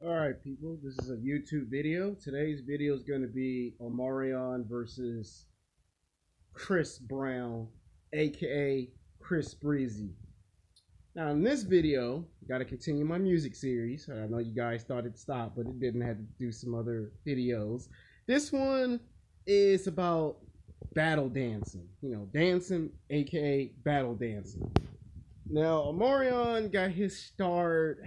Alright people, this is a YouTube video. Today's video is going to be OmArion versus Chris Brown, aka Chris Breezy. Now in this video, got to continue my music series. I know you guys thought it stopped, but it didn't. Have to do some other videos. This one is about battle dancing. Dancing, aka battle dancing. Now OmArion got his start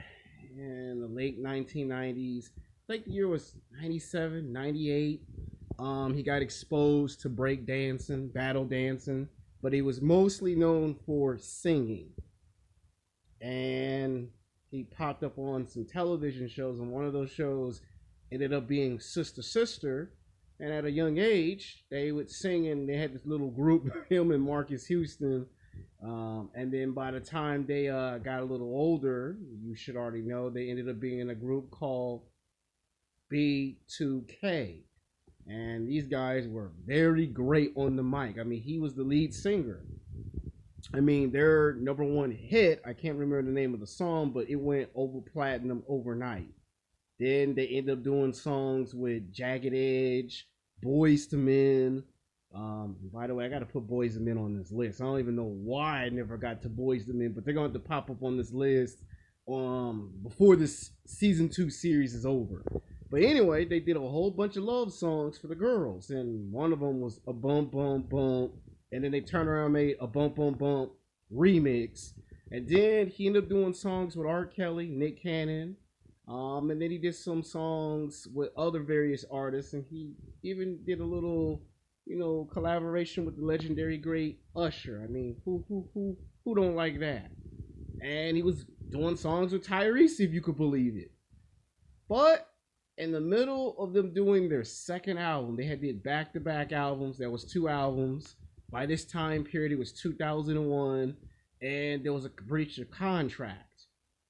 in the late 1990s. I think the year was 97, 98. He got exposed to break dancing, battle dancing, but he was mostly known for singing. And he popped up on some television shows, and one of those shows ended up being Sister Sister. And at a young age, they would sing, and they had this little group, him and Marcus Houston. And then by the time they got a little older, you should already know, they ended up being in a group called B2K. And these guys were very great on the mic. I mean, he was the lead singer. I mean, their number one hit, I can't remember the name of the song, but it went over platinum overnight. Then they ended up doing songs with Jagged Edge, Boys to Men. By the way, I got to put Boys to Men on this list. I don't even know why I never got to Boys to Men, but they're going to have to pop up on this list before this season 2 series is over. But anyway, they did a whole bunch of love songs for the girls, and one of them was a bump bump bump, and then they turned around and made a bump bump bump remix, and then he ended up doing songs with R. Kelly, Nick Cannon, and then he did some songs with other various artists, and he even did a little collaboration with the legendary great Usher. I mean, who don't like that? And he was doing songs with Tyrese, if you could believe it. But in the middle of them doing their second album, they had did back-to-back albums. There was 2 albums. By this time period, it was 2001, and there was a breach of contract.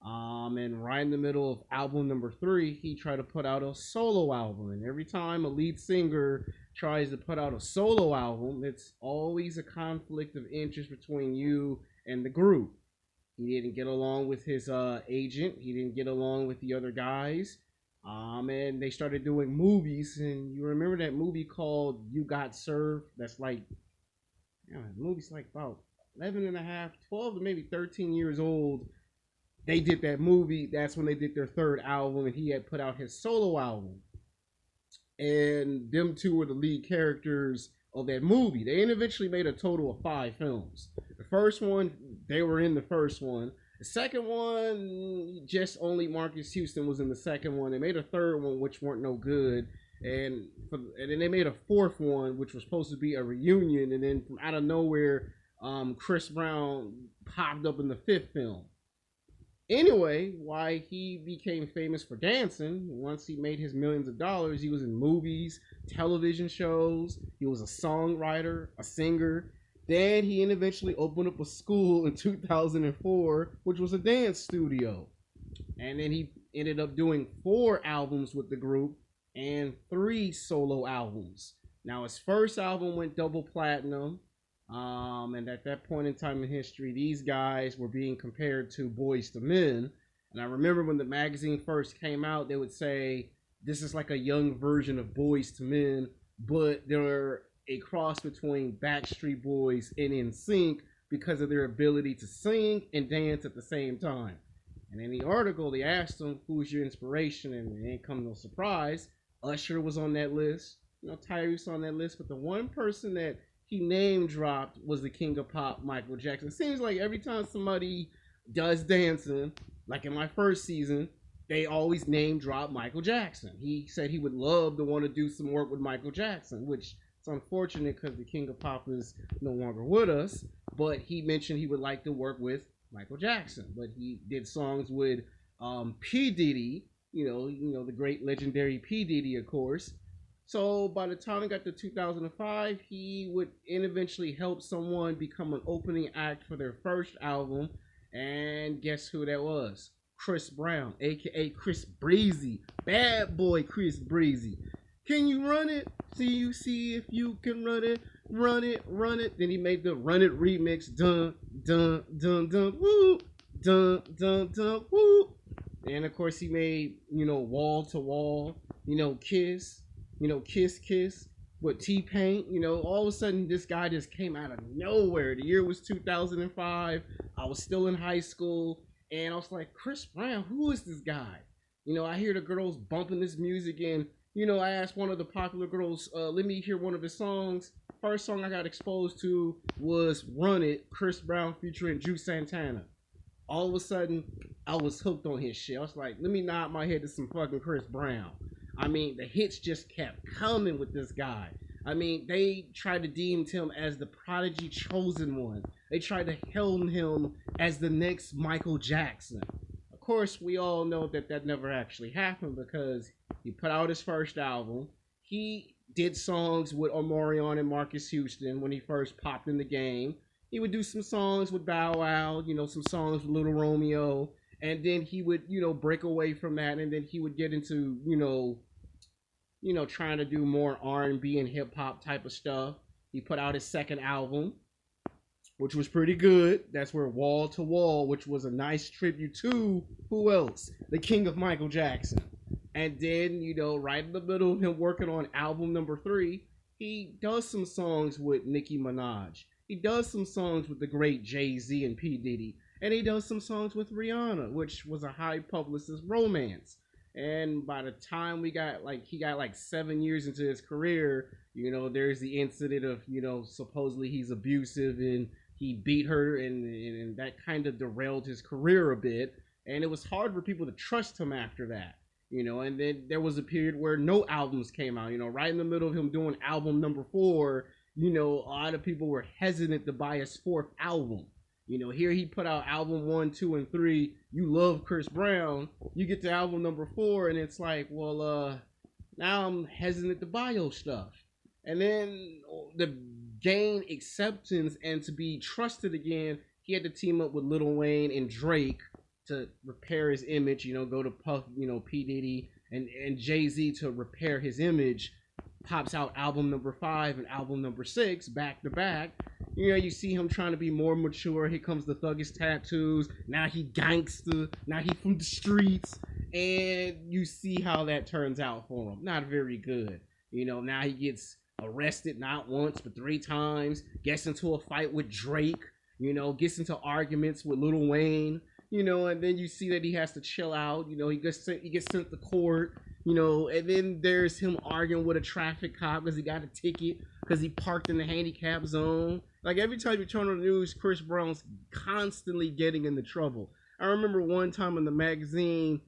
And right in the middle of album number 3, he tried to put out a solo album. And every time a lead singer tries to put out a solo album, it's always a conflict of interest between you and the group. He didn't get along with his agent. He didn't get along with the other guys. And they started doing movies. And you remember that movie called You Got Served? That's like, the movie's like about 11 and a half, 12 to maybe 13 years old. They did that movie. That's when they did their 3rd album, and he had put out his solo album. And them 2 were the lead characters of that movie. They eventually made a total of 5 films. The first one, they were in the first one. The second one, just only Marcus Houston was in the second one. They made a 3rd one, which weren't no good. And then they made a 4th one, which was supposed to be a reunion. And then from out of nowhere, Chris Brown popped up in the 5th film. Anyway, why he became famous for dancing, once he made his millions of dollars, he was in movies, television shows, he was a songwriter, a singer. Then he eventually opened up a school in 2004, which was a dance studio. And then he ended up doing 4 albums with the group and 3 solo albums. Now his first album went double platinum. And at that point in time in history, these guys were being compared to Boys to Men. And I remember when the magazine first came out, they would say, this is like a young version of Boys to Men, but they're a cross between Backstreet Boys and NSYNC because of their ability to sing and dance at the same time. And in the article, they asked them, who's your inspiration? And it ain't come no surprise. Usher was on that list. Tyrese on that list. But the one person that he name dropped was the king of pop, Michael Jackson. It seems like every time somebody does dancing, like in my first season, they always name drop Michael Jackson. He said he would love to want to do some work with Michael Jackson, which is unfortunate because the king of pop is no longer with us. But he mentioned he would like to work with Michael Jackson. But he did songs with P. Diddy, the great legendary P. Diddy, of course. So by the time it got to 2005, he would eventually help someone become an opening act for their first album. And guess who that was? Chris Brown, aka Chris Breezy. Bad boy Chris Breezy. Can you run it? See if you can run it. Run it, run it. Then he made the Run It remix. Dun, dun, dun, dun, woo. Dun, dun, dun, woo. And of course, he made, Wall to Wall, Kiss, Kiss Kiss with T Paint. All of a sudden, this guy just came out of nowhere. The year was 2005. I was still in high school, and I was like, Chris Brown, who is this guy? I hear the girls bumping this music, and I asked one of the popular girls, let me hear one of his songs. First song I got exposed to was Run It, Chris Brown featuring Juice Santana. All of a sudden, I was hooked on his shit. I was like, let me nod my head to some fucking Chris Brown. I mean, the hits just kept coming with this guy. I mean, they tried to deem him as the prodigy chosen one. They tried to hail him as the next Michael Jackson. Of course, we all know that that never actually happened because he put out his first album. He did songs with OmArion and Marcus Houston when he first popped in the game. He would do some songs with Bow Wow, some songs with Little Romeo, and then he would, break away from that, and then he would get into, trying to do more R&B and hip hop type of stuff. He put out his second album, which was pretty good. That's where Wall to Wall, which was a nice tribute to who else? The king of Michael Jackson. And then, right in the middle of him working on album number 3, he does some songs with Nicki Minaj. He does some songs with the great Jay-Z and P. Diddy. And he does some songs with Rihanna, which was a high publicist romance. And by the time he got 7 years into his career, there's the incident of, supposedly he's abusive and he beat her and that kind of derailed his career a bit. And it was hard for people to trust him after that. And then there was a period where no albums came out, right in the middle of him doing album number 4, a lot of people were hesitant to buy his 4th album. Here he put out album 1, 2, and 3. You love Chris Brown. You get to album number 4, and it's like, well, now I'm hesitant to buy your stuff. And then to gain acceptance and to be trusted again, he had to team up with Lil Wayne and Drake to repair his image. Go to Puff, P. Diddy and Jay-Z to repair his image. Pops out album number 5 and album number 6 back to back. You see him trying to be more mature. Here comes the thuggish tattoos. Now he gangster. Now he from the streets. And you see how that turns out for him. Not very good. Now he gets arrested not once but 3 times. Gets into a fight with Drake. Gets into arguments with Lil Wayne. And then you see that he has to chill out. He gets sent to court. And then there's him arguing with a traffic cop because he got a ticket because he parked in the handicap zone. Like every time you turn on the news, Chris Brown's constantly getting into trouble. I remember one time in the magazine,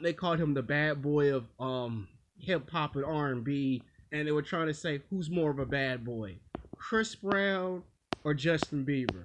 they called him the bad boy of hip hop and R&B, and they were trying to say who's more of a bad boy, Chris Brown or Justin Bieber.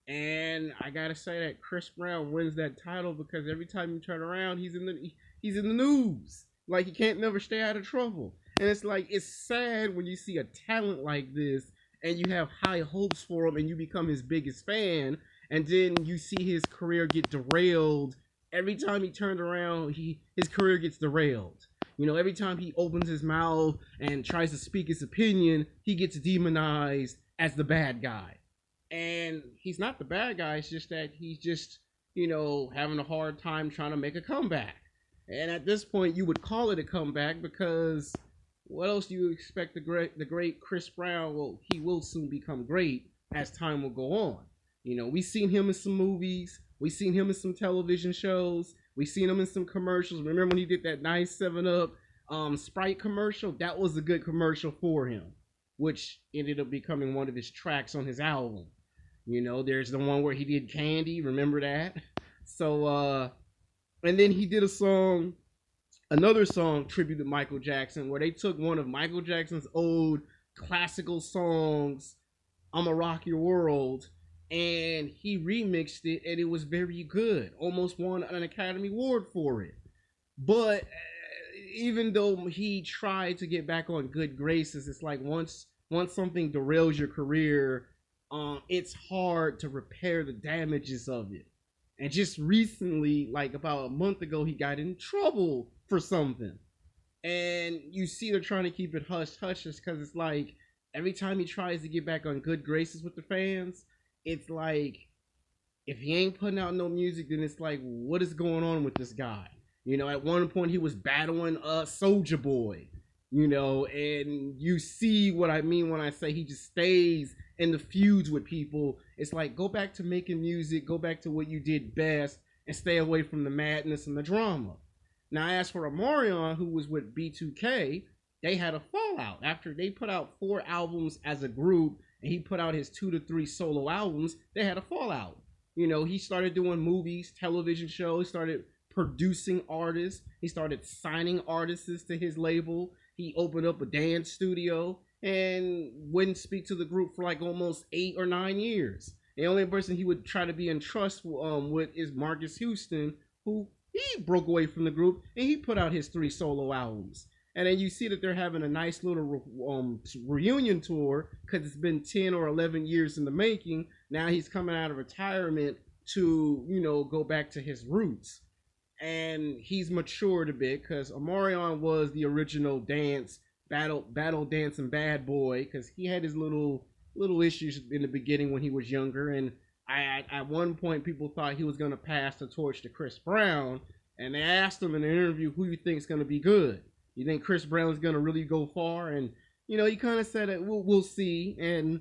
And I gotta say that Chris Brown wins that title because every time you turn around, he's in the news. Like he can't never stay out of trouble. And it's like, it's sad when you see a talent like this and you have high hopes for him and you become his biggest fan, and then you see his career get derailed. Every time he turns around, his career gets derailed. Every time he opens his mouth and tries to speak his opinion, he gets demonized as the bad guy. And he's not the bad guy, it's just that he's just, having a hard time trying to make a comeback. And at this point, you would call it a comeback because what else do you expect the great Chris Brown? Well, he will soon become great as time will go on. We've seen him in some movies. We've seen him in some television shows. We've seen him in some commercials. Remember when he did that nice 7-Up Sprite commercial? That was a good commercial for him, which ended up becoming one of his tracks on his album. There's the one where he did Candy. Remember that? So, and then he did another song tribute to Michael Jackson, where they took one of Michael Jackson's old classical songs, I'ma Rock Your World, and he remixed it, and it was very good. Almost won an Academy Award for it. But even though he tried to get back on good graces, it's like once something derails your career, it's hard to repair the damages of it. And just recently, like about a month ago, he got in trouble for something. And you see they're trying to keep it hush-hush because it's like every time he tries to get back on good graces with the fans, it's like if he ain't putting out no music, then it's like, what is going on with this guy? You know, at one point he was battling Soldier Boy, you know, and you see what I mean when I say he just stays in the feuds with people. It's like, go back to making music, go back to what you did best, and stay away from the madness and the drama. Now, as for OmArion, who was with B2K, they had a fallout after they put out 4 albums as a group, and he put out his 2 to 3 solo albums. They had a fallout. You know, he started doing movies, television shows, started producing artists. He started signing artists to his label. He opened up a dance studio and wouldn't speak to the group for like almost 8 or 9 years. The only person he would try to be in trust with is Marcus Houston, who he broke away from the group and he put out his 3 solo albums. And then you see that they're having a nice little reunion tour because it's been 10 or 11 years in the making. Now he's coming out of retirement to, you know, go back to his roots. And he's matured a bit because OmArion was the original battle dancing bad boy, because he had his little issues in the beginning when he was younger. And at one point people thought he was going to pass the torch to Chris Brown, and they asked him in an interview, who you think is going to be good? You think Chris Brown is going to really go far? And, you know, he kind of said that we'll see. And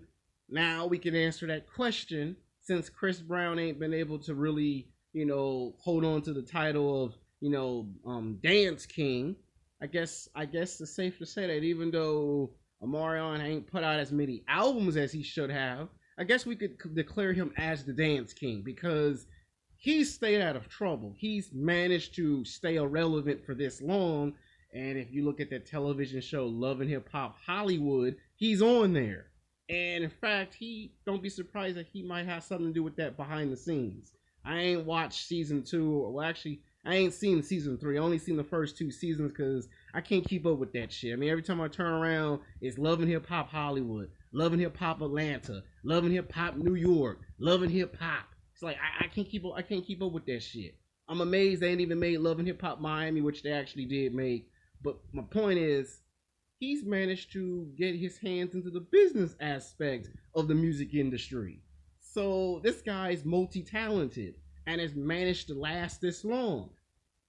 now we can answer that question, since Chris Brown ain't been able to really, you know, hold on to the title of, you know, Dace King. I guess it's safe to say that even though OmArion ain't put out as many albums as he should have, I guess we could declare him as the Dace King, because he's stayed out of trouble. He's managed to stay irrelevant for this long. And if you look at that television show, Love and Hip Hop Hollywood, he's on there. And in fact, don't be surprised that he might have something to do with that behind the scenes. I ain't watched season 2, well, actually, I ain't seen season 3. I only seen the first 2 seasons because I can't keep up with that shit. I mean, every time I turn around, it's Love and Hip Hop Hollywood, Love and Hip Hop Atlanta, Love and Hip Hop New York, Love and Hip Hop. It's like I can't keep up with that shit. I'm amazed they ain't even made Love and Hip Hop Miami, which they actually did make. But my point is, he's managed to get his hands into the business aspect of the music industry. So this guy's multi-talented and has managed to last this long.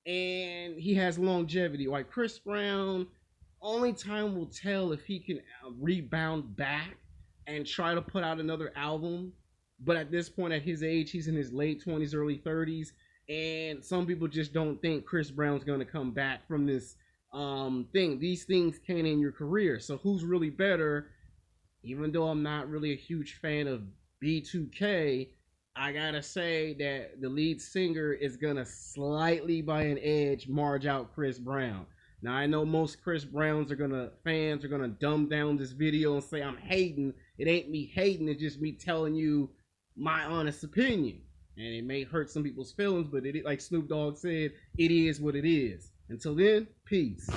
And he has longevity. Like Chris Brown, only time will tell if he can rebound back and try to put out another album. But at this point, at his age, he's in his late 20s, early 30s. And some people just don't think Chris Brown's going to come back from this thing. These things can end your career. So who's really better? Even though I'm not really a huge fan of B2K, I gotta say that the lead singer is gonna slightly by an edge marge out Chris Brown. Now I know most Chris Browns fans are gonna dumb down this video and say I'm hating. It ain't me hating, it's just me telling you my honest opinion. And it may hurt some people's feelings, but like Snoop Dogg said, it is what it is. Until then, peace.